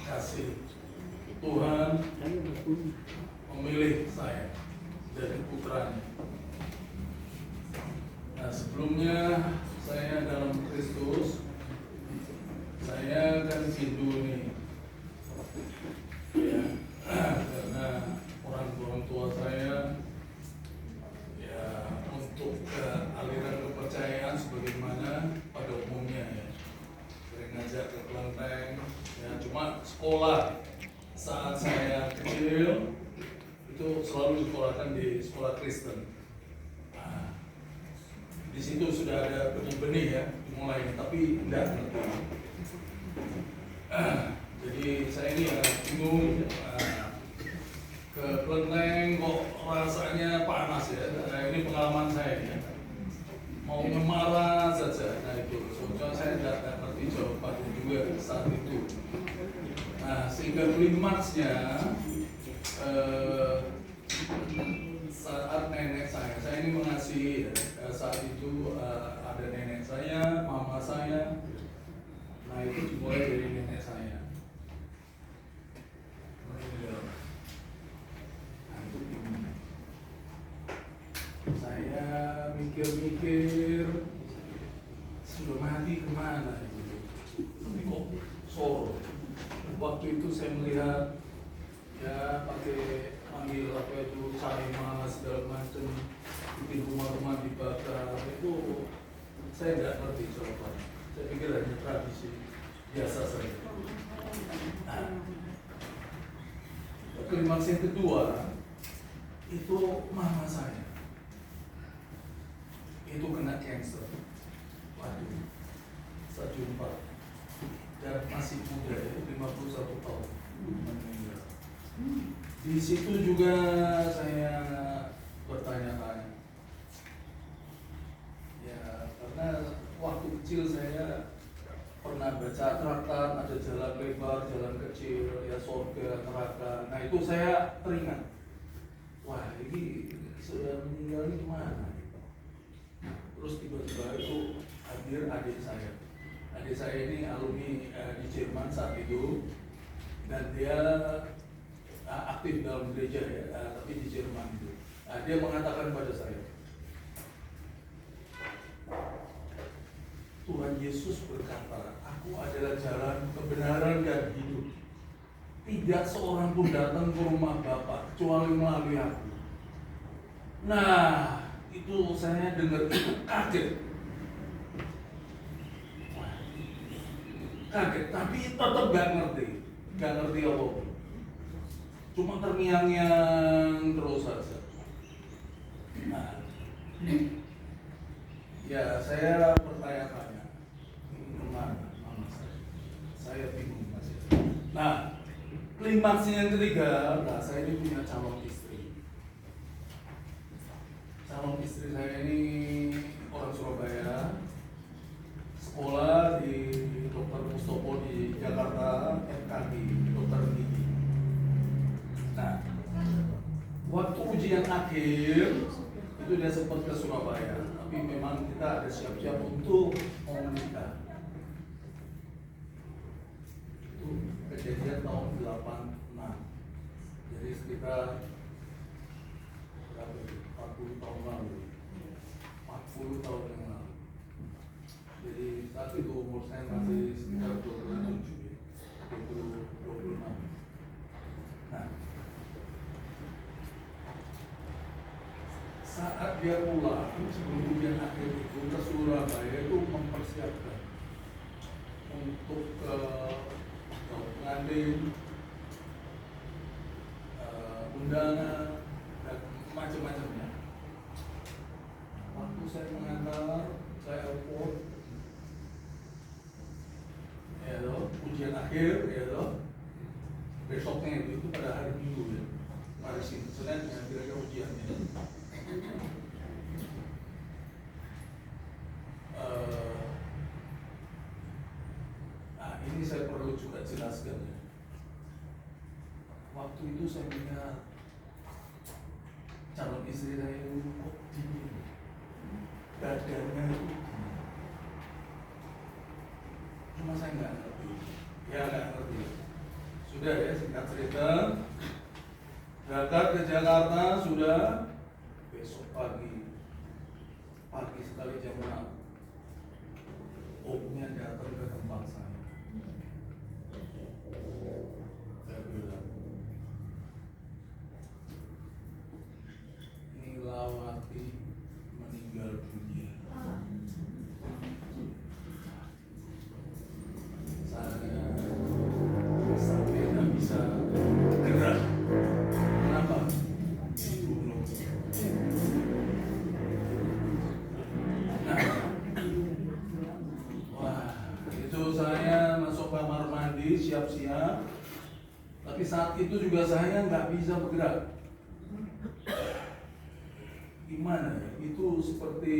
kasih Tuhan memilih saya jadi putranya. Nah, sebelumnya saya dalam Kristus, saya kan Hindu nih, ya, karena orang tua saya ya untuk aliran kepercayaan sebagaimana pada umumnya ya, sering ngajak ke kelenteng, ya cuma sekolah saat saya kecil itu selalu disekolahkan di sekolah Kristen. Nah, di situ sudah ada benih-benih ya dimulai, tapi tidak ngerti. Jadi saya ini ya bingung, ke kelenteng kok rasanya panas ya. Nah, ini pengalaman saya ya, mau ngemarah saja. Nah itu sebetulnya saya tidak ngerti jawabannya juga saat itu. Nah, sehingga klimaksnya saat nenek saya ini mengasihi ya, saat itu ada nenek saya, mama saya. Nah itu dimulai dari nenek saya. Saya mikir-mikir sudah mati kemana gitu. Tapi kok Solo. Waktu itu saya melihat ya pakai panggil apa itu Sarima segala macam, bikin rumah-rumah dibakar, itu saya nggak ngerti jawabannya. Saya pikir hanya tradisi biasa saja. Nah, klimaks yang kedua itu mama saya itu kena cancer, waduh, stadium 4 dan masih muda ya, 51 tahun meninggal. Di situ juga saya bertanya-tanya, ya karena waktu kecil saya pernah baca traktat, ada jalan lebar, jalan kecil, ya surga, neraka. Nah itu saya teringat, wah ini sudah meninggal ini kemana? Terus tiba-tiba itu hadir adik saya. Adik saya ini alumni di Jerman saat itu, dan dia aktif dalam gereja ya, tapi di Jerman itu. Dia mengatakan pada saya, Tuhan Yesus berkata, aku adalah jalan, kebenaran, dan hidup. Tidak seorang pun datang ke rumah Bapa kecuali melalui aku. Nah, itu saya dengar itu kaget. Kaget, tapi tetap gak ngerti apa-apa. Cuma terngiang-ngiang terus saja. Nah, ya saya bertanya-tanya, kemana mama saya? Saya bingung masih. Nah, klimaksnya yang ketiga, nah saya ini punya calon istri. Calon istri saya ini orang Surabaya, sekolah di Dr. Mustopo di Jakarta, FKG, dokter gigi. Nah, waktu ujian akhir itu dia sempat ke Surabaya, tapi memang kita ada siap-siap untuk mau menikah. Itu kejadian tahun 86, jadi sekitar berapa itu? 40 tahun lalu, 40 tahun yang lalu. Jadi saat itu umur saya masih sekitar 27, 26. Nah, saat dia pulang sebelum ujian akhir itu ke Surabaya itu mempersiapkan untuk pengantin, undangan dan macam-macamnya. Waktu saya mengantar, saya airport, ya toh, ujian akhir, ya toh, besoknya itu pada hari Minggu ya, hari Senin ya kira-kira ujiannya. Nah ini saya perlu juga jelaskan ya. Waktu itu saya melihat calon istri saya itu kok dingin, badannya itu dingin. Cuma saya nggak ngerti, ya nggak ngerti. Sudah ya, singkat cerita, berangkat ke Jakarta sudah besok pagi sekali jam 6. Omnya datang ke tempat saya. Saya bilang, Nilawati meninggal dunia. Saya sampai tidak bisa gerak. Kenapa? Dibunuh. Nah, wah, itu saya masuk kamar mandi siap-siap. Tapi saat itu juga saya nggak bisa bergerak. Gimana ya? Itu seperti,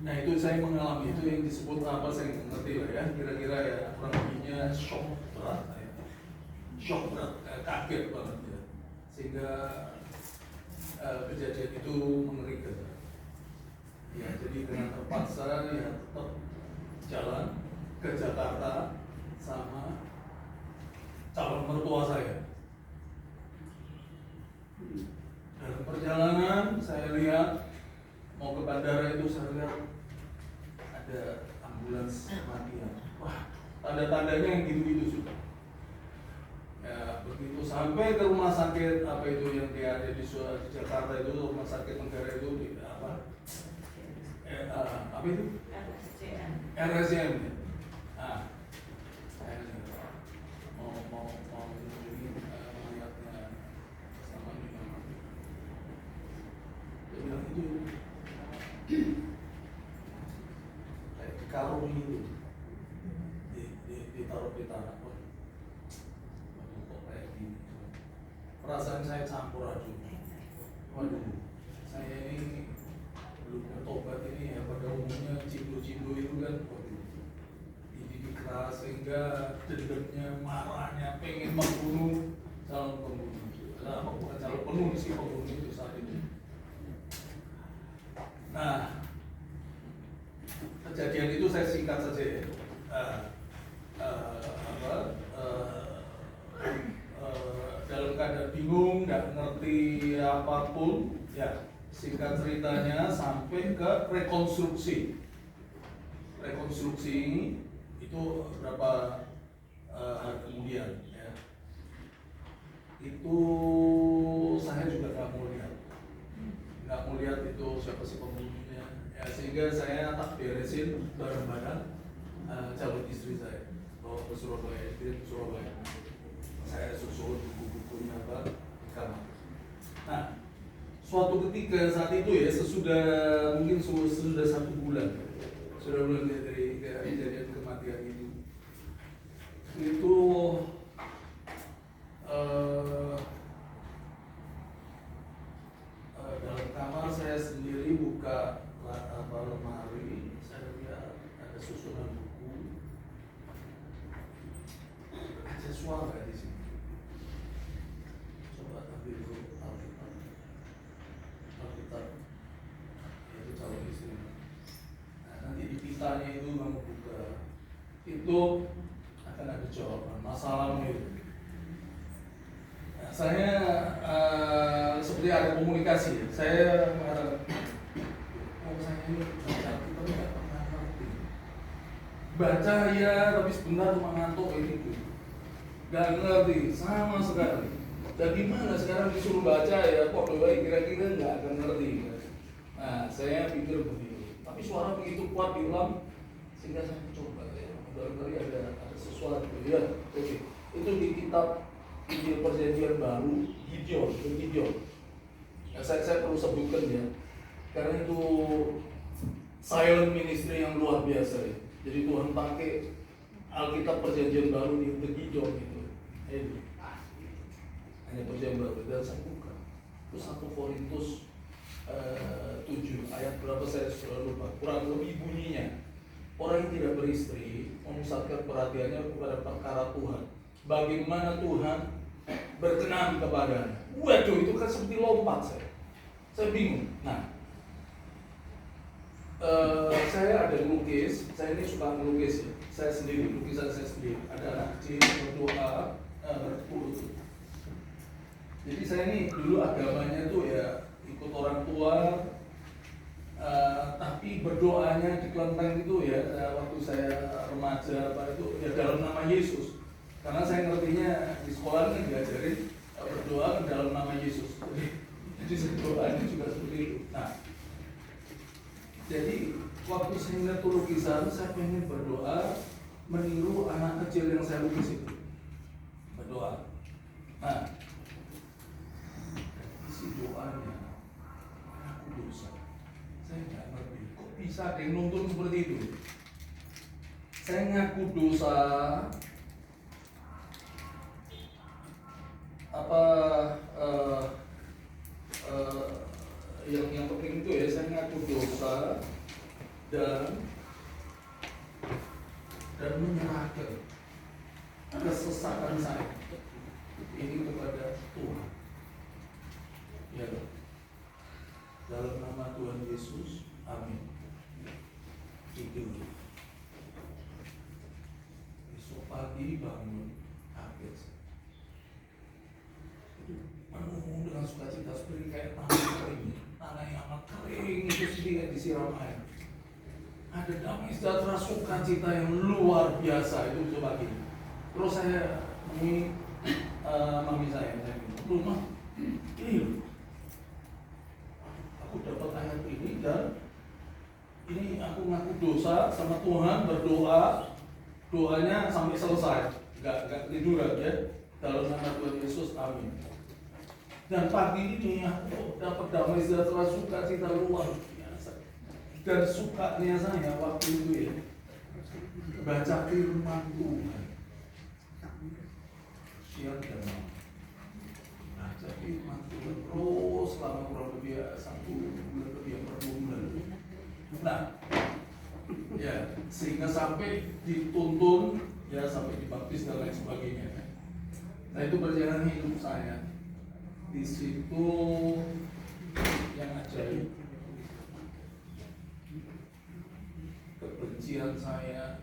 nah itu saya mengalami, itu yang disebut apa saya nggak ngerti lah ya, kira-kira ya kurang lebihnya shock berat ya. Shock berat, kaget banget ya, sehingga kejadian itu mengerikan ya. Jadi dengan terpaksa ya tetap jalan ke Jakarta sama calon mertua saya. Dalam perjalanan saya lihat mau ke bandara itu, saya lihat ada ambulans kematian. Wah, tanda-tandanya yang gitu-gitu sudah. Ya, begitu sampai ke rumah sakit apa itu yang dia ada di Jakarta itu, rumah sakit negara itu di apa? Apa itu? RSCM. Nah, saya mau mengunjungi mayatnya sama dengan dia bilang itu kayak dikarung itu, ditaruh di tanah. Waduh, kok kayak gini? Perasaan saya campur aduk. Waduh, saya ini belum bertobat ini ya, pada umumnya cindu-cindu itu kan, waduh, dididik keras sehingga dendamnya, marahnya, pengen membunuh calon pembunuh. Nah, bukan calon pembunuh sih, pembunuh itu saat itu. Nah, kejadian itu saya singkat saja ya. Dalam keadaan bingung, nggak ngerti apapun, ya singkat ceritanya sampai ke rekonstruksi. Rekonstruksi ini itu berapa hari kemudian, ya. Itu saya juga nggak mau lihat itu siapa sih pembunuhnya, ya, sehingga saya tak beresin barang-barang calon istri saya bawa ke Surabaya, saya susun buku-bukunya apa di kamar. Nah, suatu ketika saat itu ya, mungkin sudah 1 bulan dari kejadian kematian itu dalam kamar saya sendiri buka lemari, saya lihat ada susunan buku, ada suara di sini. Coba ambil dulu Alkitab, itu calon istri. Nah, nanti di pitanya itu kamu buka, itu akan ada jawaban masalahmu itu. Nah, saya seperti ada komunikasi. Saya mengatakan, saya ini baca kita nggak pernah ngerti. Baca ya, tapi sebentar cuma ngantuk kayak gitu. Nggak ngerti sama sekali. Dan gimana sekarang disuruh baca ya, kok kira-kira nggak akan ngerti. Nah, saya pikir begitu. Tapi suara begitu kuat diulang, sehingga saya coba ya, barangkali ada sesuatu ya. Oke, itu di kitab Injil Perjanjian Baru, Gideon. Ya, saya perlu sebutkan ya, karena itu silent ministry yang luar biasa ya. Jadi Tuhan pakai Alkitab Perjanjian Baru di Gideon itu. Hanya Perjanjian Baru, dan saya buka. Itu 1 Korintus 7 ayat berapa saya sudah lupa. Kurang lebih bunyinya, orang yang tidak beristri memusatkan perhatiannya kepada perkara Tuhan. Bagaimana Tuhan berkenan kepadanya. Waduh, itu kan seperti lompat saya bingung. Nah, saya ada melukis, saya ini suka melukis ya. Saya sendiri, lukisan saya sendiri. Ada anak kecil berdoa, berkepuluh. Jadi saya ini dulu agamanya tuh ya ikut orang tua, tapi berdoanya di kelenteng itu ya waktu saya remaja apa itu ya dalam nama Yesus. Karena saya ngertinya di sekolah kan diajarin berdoa dalam nama Yesus. Jadi doanya juga seperti itu. Nah, jadi waktu saya lihat lukisan, saya pengen berdoa meniru anak kecil yang saya lukis itu. Berdoa. Nah, isi doanya, aku dosa. Saya nggak ngerti, kok bisa ada yang nuntun seperti itu? Saya ngaku dosa. Yang penting itu ya, saya ngaku dosa dan menyerahkan kesesakan saya ini kepada Tuhan. Ya, dalam nama Tuhan Yesus, amin. Itu. Besok pagi bangun, kaget. Penuh dengan sukacita seperti kayak tanah yang amat kering itu sedikit disiram air. Ada damai sejahtera sukacita yang luar biasa itu pagi. Terus saya ini mami saya rumah ini aku dapat ayat ini dan ini aku ngaku dosa sama Tuhan, berdoa, doanya sampai selesai, nggak tiduran ya, dalam nama Tuhan Yesus, amin. Dan pagi ini aku dapat damai sejahtera sukacita luar biasa. Dan sukanya saya waktu itu ya baca firman Tuhan siang dan malam. Baca firman Tuhan terus selama kurang lebih 1 bulan lebih per bulan. Nah, ya sehingga sampai dituntun ya sampai dibaptis dan lain sebagainya. Nah itu perjalanan hidup saya. Di situ yang ajaib, kebencian saya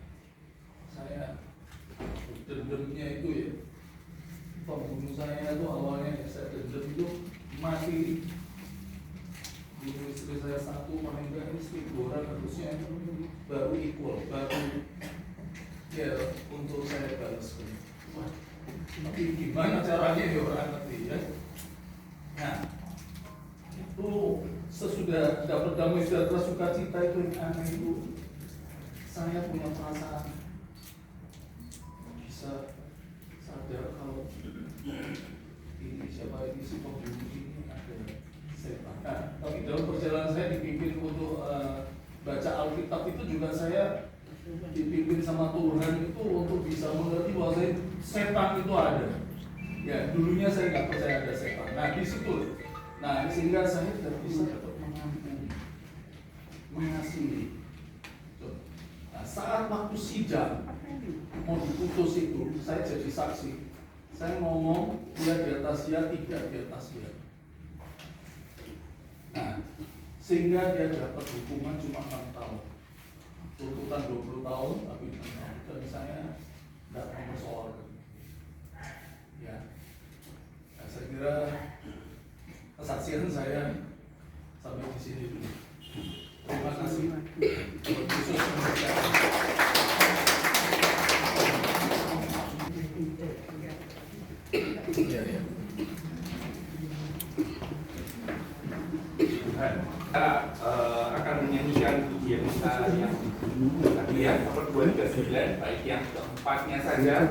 dendamnya itu ya, pembunuh saya itu awalnya saya dendam itu mati. Bunuh istri saya 1, paling enggak istri 2 orang harusnya baru equal, baru ya untuk saya balaskan. Wah, tapi gimana caranya ya orang ngerti ya. Nah, itu sesudah dapat damai sejahtera sukacita itu yang aneh itu, saya punya perasaan bisa sadar kalau ini siapa ini si pembunuh ini ada setan. Nah, tapi dalam perjalanan saya dipimpin untuk baca Alkitab itu juga saya dipimpin sama Tuhan itu untuk bisa mengerti bahwa setan itu ada. Ya, dulunya saya nggak percaya ada setan. Nah, di situ. Nah, sehingga saya tidak bisa dapat mengampuni, mengasihi. Nah, saat waktu sidang mau diputus itu, saya jadi saksi. Saya ngomong dia di atas dia, tidak di atas dia. Nah, sehingga dia dapat hukuman cuma 6 tahun. Tuntutan 20 tahun, tapi 6 tahun. Dan saya tidak mempersoalkan. Ya. Saya kira kesaksian saya sampai di sini dulu. Terima kasih. Khusus kita akan menyanyikan pujian kita yang tadi ya, nomor 29, baik yang keempatnya saja.